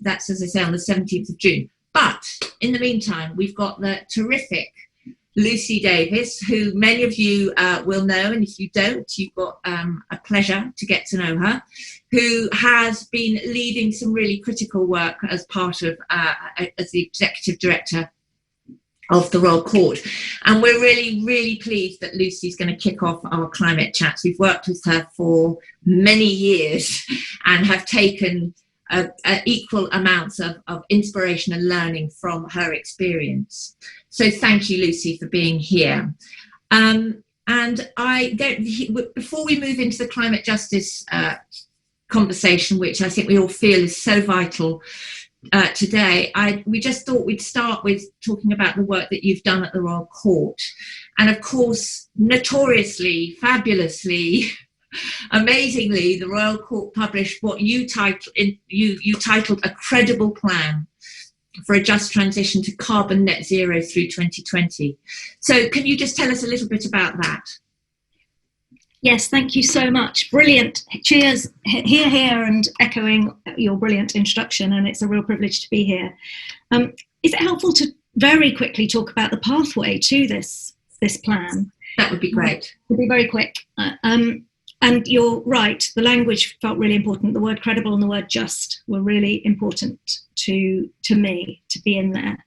that's, as I say, on the 17th of June. But in the meantime, we've got the terrific Lucy Davies, who many of you will know, and if you don't, you've got a pleasure to get to know her, who has been leading some really critical work as part of, as the Executive Director of the Royal Court. And we're really, really pleased that Lucy's going to kick off our climate chats. We've worked with her for many years and have taken equal amounts of inspiration and learning from her experience. So thank you, Lucy, for being here. And before we move into the climate justice conversation, which I think we all feel is so vital today, we just thought we'd start with talking about the work that you've done at the Royal Court. And of course, notoriously, fabulously, amazingly, the Royal Court published what you titled A Credible Plan for a Just Transition to Carbon Net Zero through 2020. So can you just tell us a little bit about that? Yes, thank you so much. Brilliant. Cheers. Here, and echoing your brilliant introduction, and it's a real privilege to be here. Is it helpful to very quickly talk about the pathway to this plan? That would be great. It'll be very quick. And you're right, the language felt really important. The word credible and the word just were really important to me to be in there.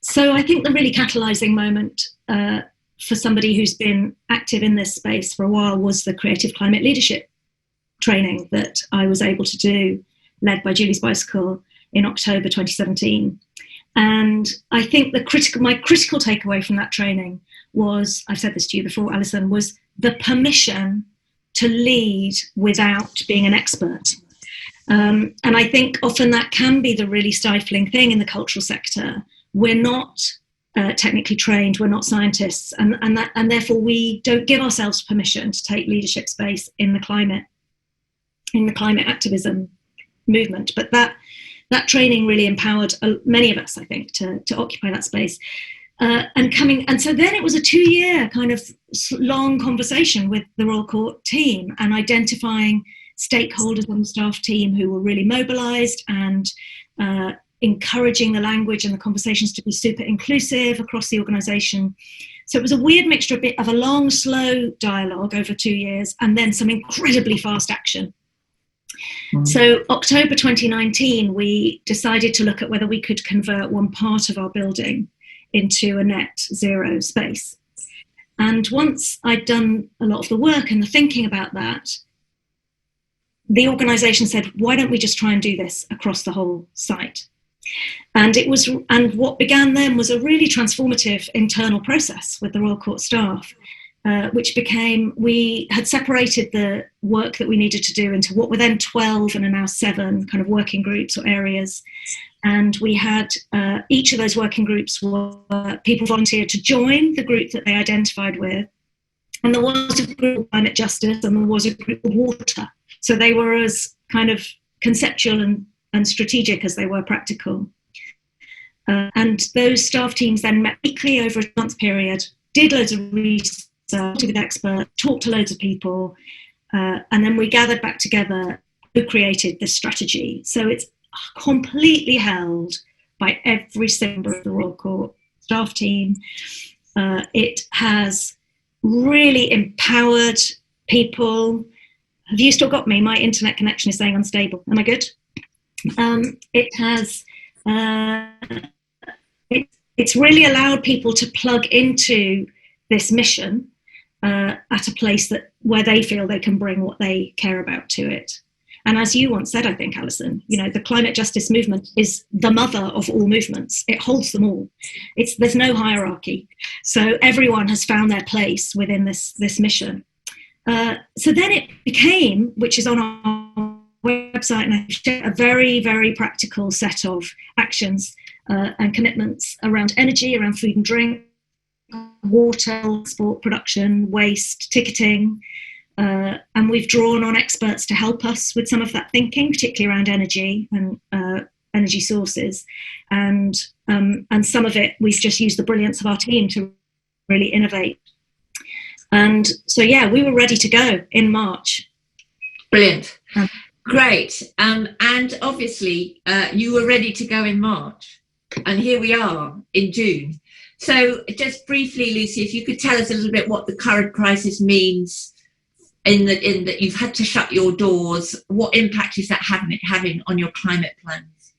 So I think the really catalysing moment for somebody who's been active in this space for a while was the Creative Climate Leadership training that I was able to do, led by Julie's Bicycle in October 2017. And I think my critical takeaway from that training was, I've said this to you before, Alison, was the permission to lead without being an expert. And I think often that can be the really stifling thing in the cultural sector. We're not technically trained, we're not scientists, and therefore we don't give ourselves permission to take leadership space in the climate activism movement. But that training really empowered many of us, I think, to occupy that space. And so then it was a 2-year kind of long conversation with the Royal Court team and identifying stakeholders on the staff team who were really mobilised and encouraging the language and the conversations to be super inclusive across the organisation. So it was a weird mixture of a long, slow dialogue over 2 years and then some incredibly fast action. So October 2019, we decided to look at whether we could convert one part of our building into a net zero space. And once I'd done a lot of the work and the thinking about that, the organisation said, why don't we just try and do this across the whole site? And what began then was a really transformative internal process with the Royal Court staff, which became, we had separated the work that we needed to do into what were then 12 and are now 7 kind of working groups or areas. And we had each of those working groups were people volunteered to join the group that they identified with. And there was a group of climate justice and there was a group of water. So they were as kind of conceptual and strategic as they were practical. And those staff teams then met weekly over a month period, did loads of research with experts, talked to loads of people, and then we gathered back together who created this strategy. So it's completely held by every single member of the Royal Court staff team. It has really empowered people. Have you still got me? My internet connection is saying unstable. Am I good? It has. It's really allowed people to plug into this mission at a place where they feel they can bring what they care about to it. And as you once said, I think, Alison, the climate justice movement is the mother of all movements. It holds them all. There's no hierarchy. So everyone has found their place within this mission. So then it became, which is on our website, and I share a very, very practical set of actions and commitments around energy, around food and drink, water, sport production, waste, ticketing. And we've drawn on experts to help us with some of that thinking, particularly around energy and energy sources. And some of it, we've just used the brilliance of our team to really innovate. And so, yeah, we were ready to go in March. Brilliant. Great. And obviously, you were ready to go in March, and here we are in June. So, just briefly, Lucy, if you could tell us a little bit what the current crisis means, in that you've had to shut your doors. What impact is that having on your climate plans?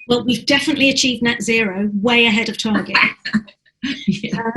Well, we've definitely achieved net zero, way ahead of target. Yeah.